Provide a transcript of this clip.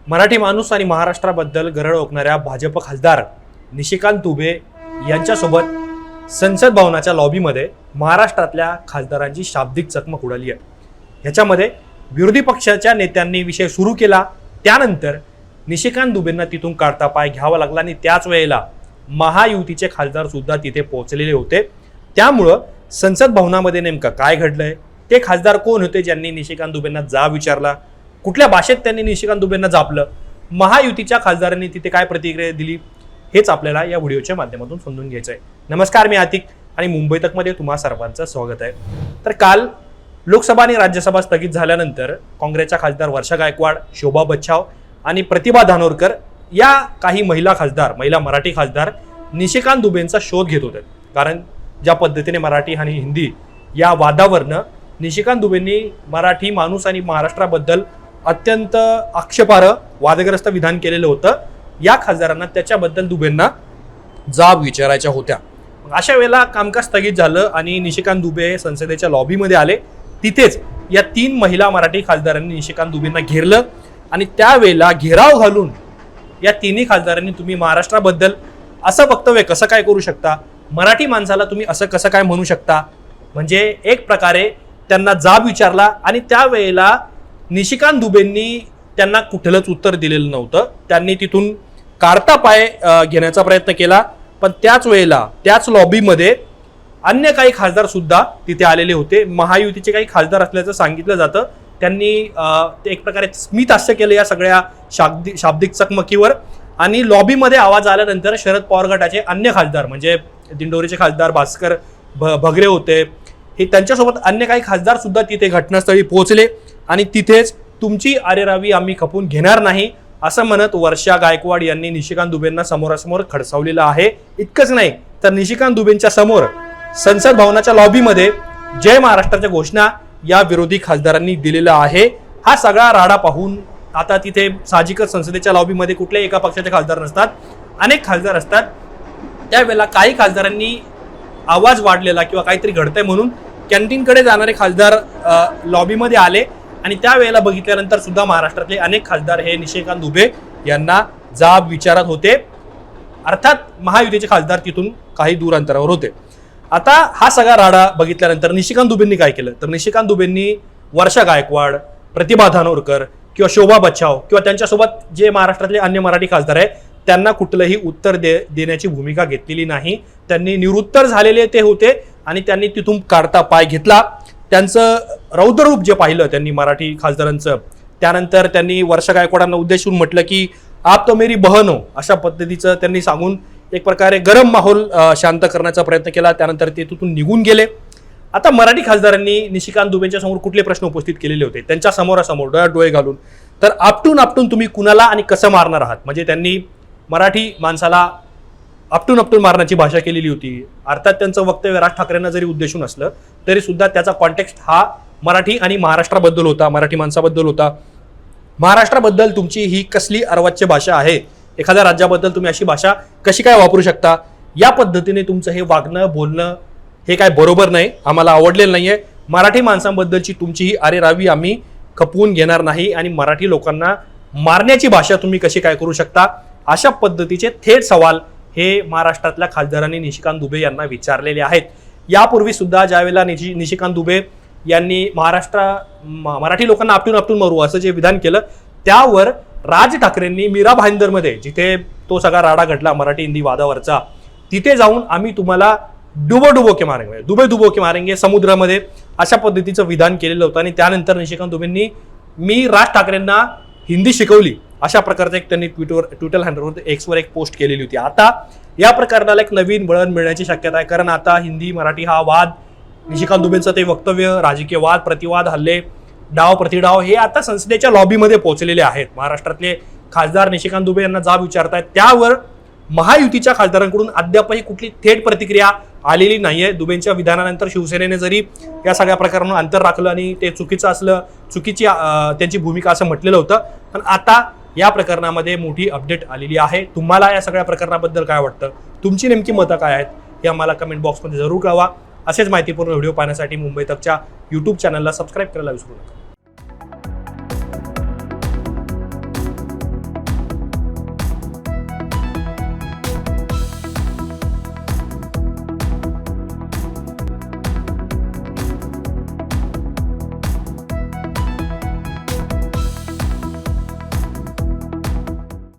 मराठी माणूस आणि महाराष्ट्राबद्दल गरळ ओकणाऱ्या भाजप खासदार निशिकांत दुबे यांच्यासोबत संसद भवनाच्या लॉबीमध्ये महाराष्ट्रातल्या खासदारांची शाब्दिक चकमक उडाली आहे। ह्याच्यामध्ये विरोधी पक्षाच्या नेत्यांनी विषय सुरू केला, त्यानंतर निशिकांत दुबेंना तिथून काढता पाय घ्यावा लागला आणि त्याच वेळेला महायुतीचे खासदार सुद्धा तिथे पोहोचलेले होते। त्यामुळं संसद भवनामध्ये नेमकं काय घडलंय, ते खासदार कोण होते ज्यांनी निशिकांत दुबेंना जाब विचारला, कुठल्या भाषेत त्यांनी निशिकांत दुबेंना जापलं, महायुतीच्या खासदारांनी तिथे काय प्रतिक्रिया दिली, हेच आपल्याला या व्हिडिओच्या माध्यमातून समजून घ्यायचं आहे। नमस्कार, मी आतिक आणि मुंबई तकमध्ये तुम्हा सर्वांचं स्वागत आहे। तर काल लोकसभा आणि राज्यसभा स्थगित झाल्यानंतर काँग्रेसच्या खासदार वर्षा गायकवाड, शोभा बच्छाव आणि प्रतिभा धानोरकर या काही महिला मराठी खासदार निशिकांत दुबेंचा शोध घेत होते। कारण ज्या पद्धतीने मराठी आणि हिंदी या वादावरनं निशिकांत दुबेंनी मराठी माणूस आणि महाराष्ट्राबद्दल अत्यंत आक्षेपार्ह वादग्रस्त विधान केलेलं होतं, या खासदारांना त्याच्याबद्दल दुबेंना जाब विचारायच्या होत्या। अशा वेळेला कामकाज स्थगित झालं आणि निशिकांत दुबे संसदेच्या लॉबीमध्ये आले। तिथेच या 3 महिला मराठी खासदारांनी निशिकांत दुबेंना घेरलं आणि त्यावेळेला घेराव घालून या 3 खासदारांनी तुम्ही महाराष्ट्राबद्दल असं वक्तव्य कसं काय करू शकता, मराठी माणसाला तुम्ही असं कसं काय म्हणू शकता, म्हणजे एक प्रकारे त्यांना जाब विचारला। आणि त्यावेळेला निशिकांत दुबेंनी त्यांना कुठलंच उत्तर दिलेलं नव्हतं, त्यांनी तिथून काढता पाय घेण्याचा प्रयत्न केला। पण त्याच वेळेला त्याच लॉबीमध्ये अन्य काही खासदार सुद्धा तिथे आलेले होते। महायुतीचे काही खासदार असल्याचं सांगितलं जातं। त्यांनी एक प्रकारे स्मित हास्य केलं या सगळ्या शाब्दिक चकमकीवर। आणि लॉबीमध्ये आवाज आल्यानंतर शरद पवार गटाचे अन्य खासदार म्हणजे दिंडोरीचे खासदार भास्कर भगरे होते, हे त्यांच्यासोबत अन्य काही खासदार सुद्धा तिथे घटनास्थळी पोहोचले आणि तिथेच तुमची आरेरावी आम्ही खपून घेणार नाही असं म्हणत वर्षा गायकवाड यांनी निशिकांत दुबेंना समोरासमोर खडसावलेलं आहे। इतकंच नाही तर निशिकांत दुबेंच्या समोर संसद भवनाच्या लॉबीमध्ये जय महाराष्ट्राच्या घोषणा या विरोधी खासदारांनी दिलेला आहे। हा सगळा राडा पाहून आता तिथे साहजिकच संसदेच्या लॉबीमध्ये कुठल्याही एका पक्षाचे खासदार नसतात, अनेक खासदार असतात। त्यावेळेला काही खासदारांनी आवाज वाढलेला किंवा काहीतरी घडतंय म्हणून कॅन्टीनकडे जाणारे खासदार लॉबीमध्ये आले आणि त्यावेळेला बघितल्यानंतर सुद्धा महाराष्ट्रातले अनेक खासदार हे निशिकांत दुबे यांना जाब विचारत होते। अर्थात महायुतीचे खासदार तिथून काही दूर अंतरावर होते। आता हा सगळा राडा बघितल्यानंतर निशिकांत दुबेंनी काय केलं, तर निशिकांत दुबेंनी वर्षा गायकवाड, प्रतिभा धानोरकर किंवा शोभा बच्छाव किंवा त्यांच्यासोबत जे महाराष्ट्रातले अन्य मराठी खासदार आहेत त्यांना कुठलंही उत्तर देण्याची भूमिका घेतलेली नाही। त्यांनी निरुत्तर झालेले ते होते आणि त्यांनी तिथून काढता पाय घेतला। त्यांचं रौद्ररूप जे पाहिलं त्यांनी मराठी खासदारांचं, त्यानंतर त्यांनी वर्षा गायकवाडांना उद्देशून म्हटलं की आप तो मेरी बहन हो, अशा पद्धतीचं त्यांनी सांगून एक प्रकारे गरम माहोल शांत करण्याचा प्रयत्न केला। त्यानंतर ते तिथून निघून गेले। आता मराठी खासदारांनी निशिकांत दुबेंच्या समोर कुठले प्रश्न उपस्थित केलेले होते, त्यांच्या समोरासमोर डोळ्यात डोळे घालून, तर आपटून तुम्ही कुणाला आणि कसं मारणार आहात, म्हणजे त्यांनी मराठी माणसाला आपटून मारण्याची भाषा केलेली होती। अर्थात त्यांचं वक्तव्य राज ठाकरेंना जरी उद्देशून असलं तरी सुद्धा त्याचा कॉन्टेक्स्ट हा मराठी आणि महाराष्ट्राबद्दल होता, मराठी माणसाबद्दल होता। महाराष्ट्राबद्दल तुमची ही कसली अर्वाच्य भाषा आहे, एखाद्या राज्याबद्दल तुम्ही अशी भाषा कशी काय वापरू शकता, या पद्धतीने तुमचं हे वागणं बोलणं हे काय बरोबर नाही, आम्हाला आवडलेलं नाहीये। मराठी माणसांबद्दलची तुमची ही आरेरावी आम्ही खपवून घेणार नाही आणि मराठी लोकांना मारण्याची भाषा तुम्ही कशी काय करू शकता, अशा पद्धतीचे थेट सवाल हे महाराष्ट्रातल्या खासदारांनी निशिकांत दुबे यांना विचारलेले आहेत। यापूर्वी सुद्धा ज्यावेळेला निशिकांत दुबे यांनी मराठी लोकांना आपटून मारू असं जे विधान केलं, त्यावर राज ठाकरेंनी मीरा भाईंदरमध्ये जिथे तो सगळा राडा घडला मराठी हिंदी वादावरचा, तिथे जाऊन आम्ही तुम्हाला डुबो के मारेंगे समुद्रामध्ये, अशा पद्धतीचं विधान केलेलं होतं। आणि त्यानंतर निशिकांत दुबेंनी मी राज ठाकरेंना हिंदी शिकवली अशा प्रकारचं एक त्यांनी ट्विटर हँडलवर एक्सवर एक पोस्ट केलेली होती। आता या प्रकरणाला एक नवीन वळण मिळण्याची शक्यता आहे, कारण आता हिंदी मराठी हा वाद, निशिकांत दुबेंचं ते वक्तव्य, राजकीय वाद प्रतिवाद, हल्ले, डाव प्रतिडाव हे आता संसदेच्या लॉबीमध्ये पोहोचलेले आहेत। महाराष्ट्रातले खासदार निशिकांत दुबे यांना जाब विचारतायत, त्यावर महायुतीच्या खासदारांकडून अद्यापही कुठली थेट प्रतिक्रिया आलेली नाहीये। दुबेंच्या विधानानंतर शिवसेनेने जरी या सगळ्या प्रकारांवर अंतर राखलं आणि ते चुकीचं असलं, चुकीची त्यांची भूमिका असं म्हटलेलं होतं, पण आता या प्रकरणामध्ये मोठी अपडेट आलेली आहे। तुम्हाला या सगळ्या प्रकरणाबद्दल काय वाटतं, तुमची नेमकी मतं काय आहेत हे आम्हाला कमेंट बॉक्समध्ये जरूर कळवा। असेच माहितीपूर्ण व्हिडिओ पाहण्यासाठी मुंबई तकच्या यूट्यूब चॅनलला सबस्क्राईब करायला विसरू नका।